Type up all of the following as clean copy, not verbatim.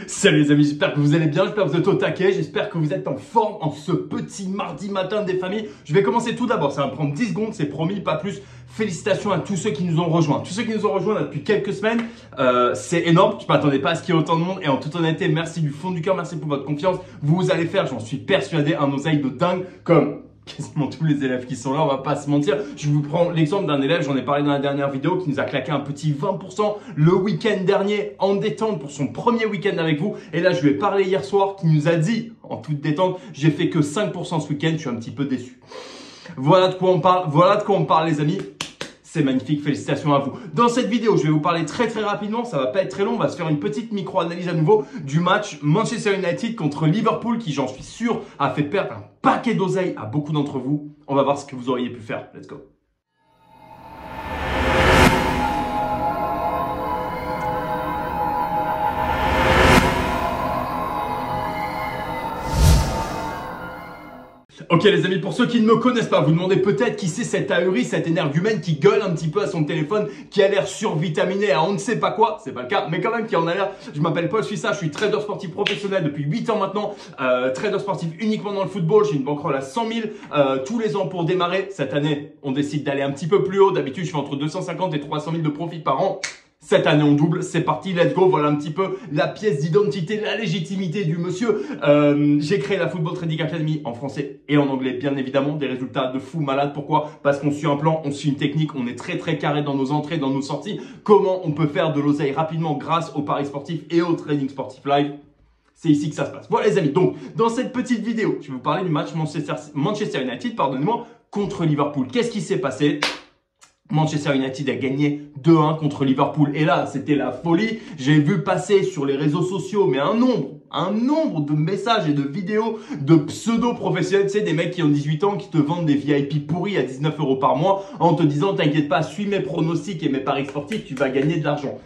Salut les amis, j'espère que vous allez bien, j'espère que vous êtes au taquet, j'espère que vous êtes en forme en ce petit mardi matin des familles. Je vais commencer tout d'abord, ça va me prendre 10 secondes, c'est promis, pas plus. Félicitations à tous ceux qui nous ont rejoints. Tous ceux qui nous ont rejoints là, depuis quelques semaines, c'est énorme, je ne m'attendais pas à ce qu'il y ait autant de monde. Et en toute honnêteté, merci du fond du cœur, merci pour votre confiance. Vous allez faire, j'en suis persuadé, un oseille de dingue comme quasiment tous les élèves qui sont là, on va pas se mentir. Je vous prends l'exemple d'un élève, j'en ai parlé dans la dernière vidéo, qui nous a claqué un petit 20% le week-end dernier en détente pour son premier week-end avec vous. Et là, je lui ai parlé hier soir, qui nous a dit, en toute détente, j'ai fait que 5% ce week-end, je suis un petit peu déçu. Voilà de quoi on parle les amis. C'est magnifique, félicitations à vous. Dans cette vidéo, je vais vous parler très rapidement, ça va pas être très long, on va se faire une petite micro-analyse à nouveau du match Manchester United contre Liverpool qui, j'en suis sûr, a fait perdre un paquet d'oseille à beaucoup d'entre vous. On va voir ce que vous auriez pu faire. Let's go. Ok les amis, pour ceux qui ne me connaissent pas, vous demandez peut-être qui c'est cet ahuri, cet énergumène qui gueule un petit peu à son téléphone, qui a l'air survitaminé à on ne sait pas quoi, c'est pas le cas, mais quand même qui en a l'air. Je m'appelle Paul Suissa, je suis trader sportif professionnel depuis 8 ans maintenant, trader sportif uniquement dans le football, j'ai une bankroll à 100 000 tous les ans pour démarrer. Cette année, on décide d'aller un petit peu plus haut, d'habitude je fais entre 250 et 300 000 de profit par an. Cette année, on double, c'est parti, let's go. Voilà un petit peu la pièce d'identité, la légitimité du monsieur. J'ai créé la Football Trading Academy en français et en anglais, bien évidemment. Des résultats de fou malade. Pourquoi? Parce qu'on suit un plan, on suit une technique, on est très carré dans nos entrées, dans nos sorties. Comment on peut faire de l'oseille rapidement grâce aux paris sportifs et au trading sportif live? C'est ici que ça se passe. Voilà les amis, donc dans cette petite vidéo, je vais vous parler du match Manchester United, pardonnez-moi, contre Liverpool. Qu'est-ce qui s'est passé? Manchester United a gagné 2-1 contre Liverpool. Et là, c'était la folie. J'ai vu passer sur les réseaux sociaux, mais un nombre de messages et de vidéos de pseudo-professionnels. Tu sais, des mecs qui ont 18 ans, qui te vendent des VIP pourris à 19 € par mois en te disant, t'inquiète pas, suis mes pronostics et mes paris sportifs, tu vas gagner de l'argent.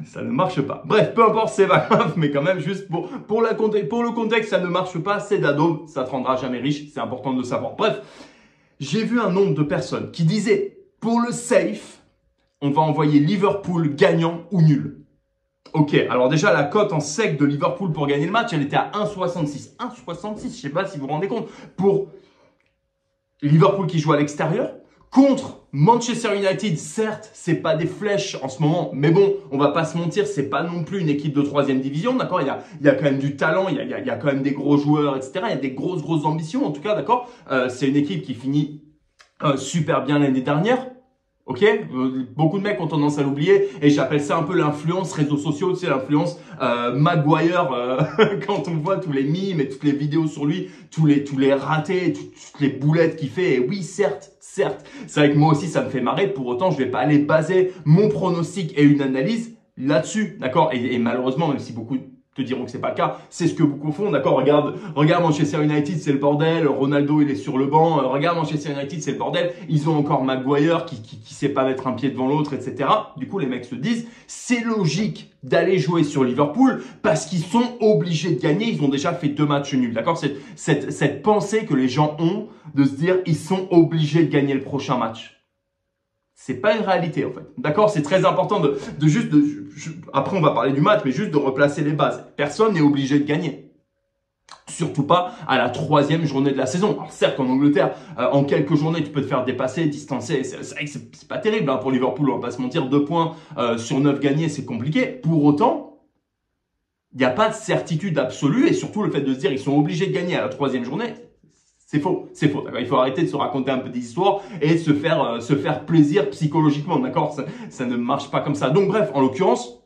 Ça ne marche pas. Bref, peu importe, c'est pas grave, mais quand même, juste pour le contexte, ça ne marche pas, c'est d'ado, ça te rendra jamais riche, c'est important de le savoir. Bref, j'ai vu un nombre de personnes qui disaient, pour le safe, on va envoyer Liverpool gagnant ou nul. Ok, alors déjà, la cote en sec de Liverpool pour gagner le match, elle était à 1,66. 1,66, je sais pas si vous vous rendez compte. Pour Liverpool qui joue à l'extérieur, contre Manchester United, certes, c'est pas des flèches en ce moment, mais bon, on va pas se mentir, c'est pas non plus une équipe de 3e division, d'accord? Il y a quand même du talent, il y a quand même des gros joueurs, etc. Il y a des grosses ambitions, en tout cas, d'accord? C'est une équipe qui finit super bien l'année dernière. Ok, beaucoup de mecs ont tendance à l'oublier et j'appelle ça un peu l'influence réseaux sociaux, tu sais, l'influence Maguire quand on voit tous les mimes et toutes les vidéos sur lui, tous les ratés, toutes les boulettes qu'il fait. Et oui, certes, c'est vrai que moi aussi ça me fait marrer. Pour autant, je vais pas aller baser mon pronostic et une analyse là-dessus, d'accord, et malheureusement, même si beaucoup te diront que c'est pas le cas, c'est ce que beaucoup font, d'accord? Regarde Manchester United, c'est le bordel. Ronaldo, il est sur le banc. Regarde Manchester United, c'est le bordel. Ils ont encore Maguire qui sait pas mettre un pied devant l'autre, etc. Du coup, les mecs se disent, c'est logique d'aller jouer sur Liverpool parce qu'ils sont obligés de gagner. Ils ont déjà fait 2 matchs nuls, d'accord? Cette pensée que les gens ont de se dire, ils sont obligés de gagner le prochain match. C'est pas une réalité en fait, d'accord? C'est très important après on va parler du match, mais juste de replacer les bases. Personne n'est obligé de gagner. Surtout pas à la 3e journée de la saison. Alors certes, en Angleterre, en quelques journées, tu peux te faire dépasser, distancer. C'est vrai que c'est pas terrible pour Liverpool, on va pas se mentir. 2 points sur 9 gagnés, c'est compliqué. Pour autant, il n'y a pas de certitude absolue et surtout le fait de se dire ils sont obligés de gagner à la 3e journée, c'est faux, d'accord. Il faut arrêter de se raconter un peu des histoires et se faire plaisir psychologiquement, d'accord. Ça ne marche pas comme ça. Donc bref, en l'occurrence,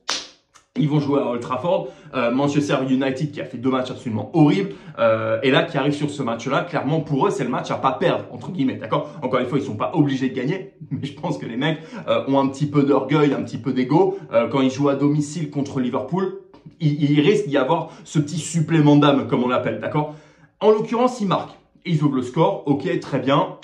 ils vont jouer à Old Trafford, Manchester United qui a fait 2 matchs absolument horribles et là qui arrive sur ce match-là, clairement pour eux c'est le match à pas perdre entre guillemets, d'accord. Encore une fois, ils sont pas obligés de gagner, mais je pense que les mecs ont un petit peu d'orgueil, un petit peu d'ego quand ils jouent à domicile contre Liverpool. Il risque d'y avoir ce petit supplément d'âme comme on l'appelle, d'accord. En l'occurrence, ils marquent. Ils ouvrent le score, ok, très bien.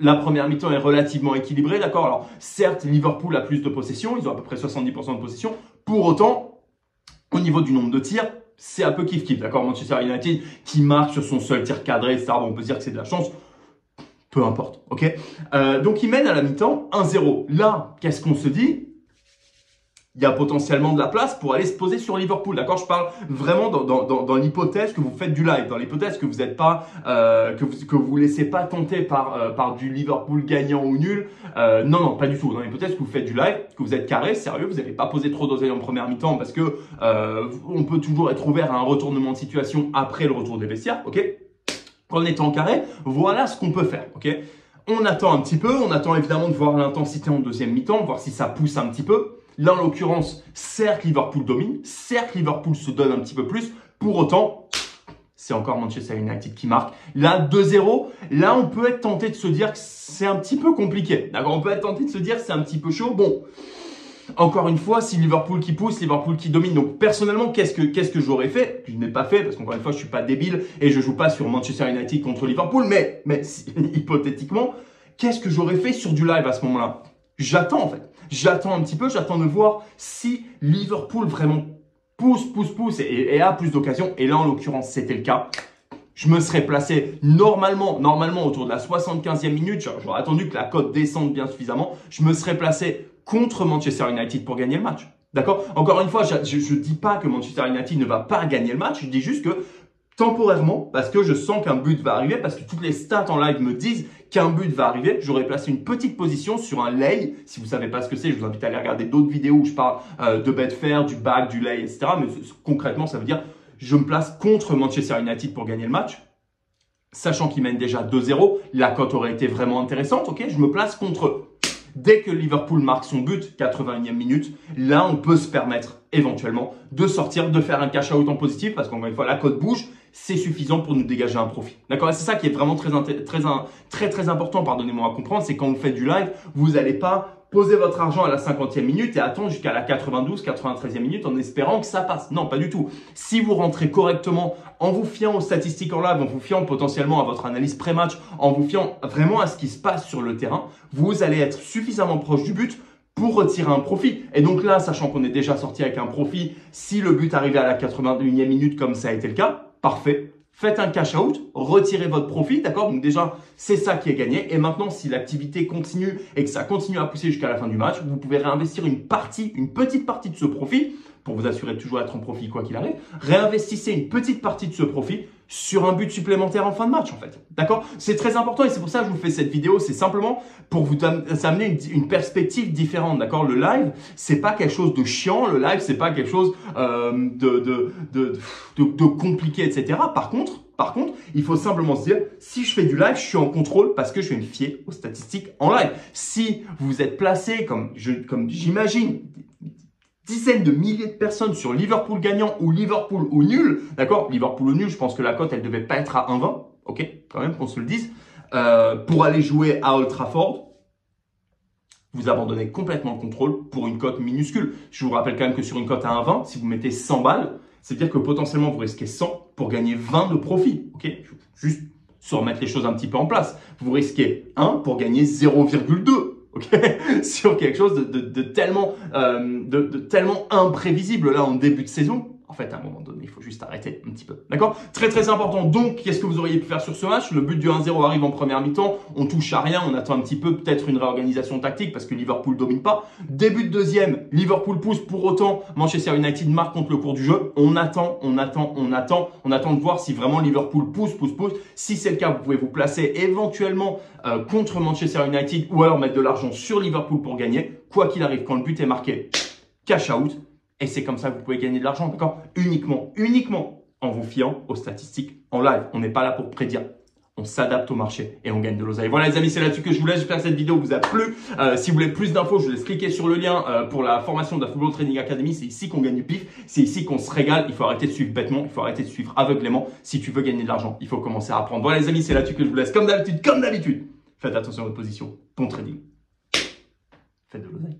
La première mi-temps est relativement équilibrée, d'accord. Alors, certes, Liverpool a plus de possession, ils ont à peu près 70% de possession. Pour autant, au niveau du nombre de tirs, c'est un peu kiff-kiff, d'accord. Manchester United qui marque sur son seul tir cadré, etc. Bon, on peut dire que c'est de la chance. Peu importe, ok. Donc, ils mènent à la mi-temps 1-0. Là, qu'est-ce qu'on se dit? il y a potentiellement de la place pour aller se poser sur Liverpool. D'accord? Je parle vraiment dans l'hypothèse que vous faites du live, dans l'hypothèse que vous n'êtes pas, que vous laissez pas tenter par du Liverpool gagnant ou nul. Non, pas du tout. Dans l'hypothèse que vous faites du live, que vous êtes carré, sérieux, vous n'allez pas poser trop d'oseille en première mi-temps parce que on peut toujours être ouvert à un retournement de situation après le retour des vestiaires. Ok? Quand on est en carré, voilà ce qu'on peut faire. Ok? On attend un petit peu, on attend évidemment de voir l'intensité en deuxième mi-temps, voir si ça pousse un petit peu. Là, en l'occurrence, certes, Liverpool domine, certes, Liverpool se donne un petit peu plus. Pour autant, c'est encore Manchester United qui marque. Là, 2-0, là, on peut être tenté de se dire que c'est un petit peu compliqué. D'accord? On peut être tenté de se dire que c'est un petit peu chaud. Bon, encore une fois, si Liverpool qui pousse, Liverpool qui domine. Donc, personnellement, qu'est-ce que j'aurais fait? Je n'ai pas fait parce qu'encore une fois, je suis pas débile et je joue pas sur Manchester United contre Liverpool. Mais hypothétiquement, qu'est-ce que j'aurais fait sur du live à ce moment-là? J'attends en fait. J'attends un petit peu, j'attends de voir si Liverpool vraiment pousse et a plus d'occasions. Et là, en l'occurrence, c'était le cas. Je me serais placé normalement autour de la 75e minute. J'aurais attendu que la cote descende bien suffisamment. Je me serais placé contre Manchester United pour gagner le match. D'accord? Encore une fois, je dis pas que Manchester United ne va pas gagner le match. Je dis juste que temporairement, parce que je sens qu'un but va arriver, parce que toutes les stats en live me disent qu'un but va arriver, j'aurais placé une petite position sur un lay. Si vous savez pas ce que c'est, je vous invite à aller regarder d'autres vidéos où je parle de Betfair, du back, du lay, etc. Mais concrètement, ça veut dire je me place contre Manchester United pour gagner le match. Sachant qu'il mène déjà 2-0, la cote aurait été vraiment intéressante. Ok, je me place contre eux. Dès que Liverpool marque son but, 81e minute, là, on peut se permettre éventuellement de sortir, de faire un cash out en positif parce qu'encore une fois, la cote bouge. C'est suffisant pour nous dégager un profit. D'accord? Et c'est ça qui est vraiment très important, pardonnez-moi à comprendre, c'est quand vous faites du live, vous n'allez pas poser votre argent à la 50e minute et attendre jusqu'à la 92, 93e minute en espérant que ça passe. Non, pas du tout. Si vous rentrez correctement en vous fiant aux statistiques en live, en vous fiant potentiellement à votre analyse pré-match, en vous fiant vraiment à ce qui se passe sur le terrain, vous allez être suffisamment proche du but pour retirer un profit. Et donc là, sachant qu'on est déjà sorti avec un profit, si le but arrivait à la 81e minute comme ça a été le cas, parfait. Faites un cash out, retirez votre profit, d'accord? Donc déjà, c'est ça qui est gagné. Et maintenant, si l'activité continue et que ça continue à pousser jusqu'à la fin du match, vous pouvez réinvestir une petite partie de ce profit pour vous assurer de toujours être en profit quoi qu'il arrive. Réinvestissez une petite partie de ce profit sur un but supplémentaire en fin de match en fait. D'accord? C'est très important et c'est pour ça que je vous fais cette vidéo. C'est simplement pour vous amener une perspective différente. D'accord? Le live, c'est pas quelque chose de chiant. Le live, c'est pas quelque chose de compliqué, etc. Par contre, il faut simplement se dire, si je fais du live, je suis en contrôle parce que je vais me fier aux statistiques en live. Si vous êtes placé, comme j'imagine, dizaines de milliers de personnes sur Liverpool gagnant ou Liverpool ou nul, d'accord? Liverpool ou nul, je pense que la cote, elle devait pas être à 1,20, ok? Quand même, qu'on se le dise. Pour aller jouer à Old Trafford, vous abandonnez complètement le contrôle pour une cote minuscule. Je vous rappelle quand même que sur une cote à 1,20, si vous mettez 100 balles, c'est-à-dire que potentiellement, vous risquez 100 pour gagner 20 de profit. Ok? Juste se remettre les choses un petit peu en place. Vous risquez 1 pour gagner 0,2. Ok? Sur quelque chose de tellement imprévisible là en début de saison. En fait, à un moment donné, il faut juste arrêter un petit peu. D'accord? Très important. Donc, qu'est-ce que vous auriez pu faire sur ce match? Le but du 1-0 arrive en première mi-temps. On touche à rien. On attend un petit peu, peut-être une réorganisation tactique parce que Liverpool domine pas. Début de deuxième, Liverpool pousse. Pour autant, Manchester United marque contre le cours du jeu. On attend de voir si vraiment Liverpool pousse. Si c'est le cas, vous pouvez vous placer éventuellement contre Manchester United ou alors mettre de l'argent sur Liverpool pour gagner. Quoi qu'il arrive, quand le but est marqué, cash out. Et c'est comme ça que vous pouvez gagner de l'argent, d'accord? Uniquement en vous fiant aux statistiques en live. On n'est pas là pour prédire. On s'adapte au marché et on gagne de l'oseille. Voilà les amis, c'est là-dessus que je vous laisse. J'espère que cette vidéo vous a plu. Si vous voulez plus d'infos, je vous laisse cliquer sur le lien pour la formation de la Football Trading Academy. C'est ici qu'on gagne du pif. C'est ici qu'on se régale. Il faut arrêter de suivre bêtement. Il faut arrêter de suivre aveuglément. Si tu veux gagner de l'argent, il faut commencer à apprendre. Voilà les amis, c'est là-dessus que je vous laisse. Comme d'habitude. Faites attention à votre position. Bon trading. Faites de l'oseille.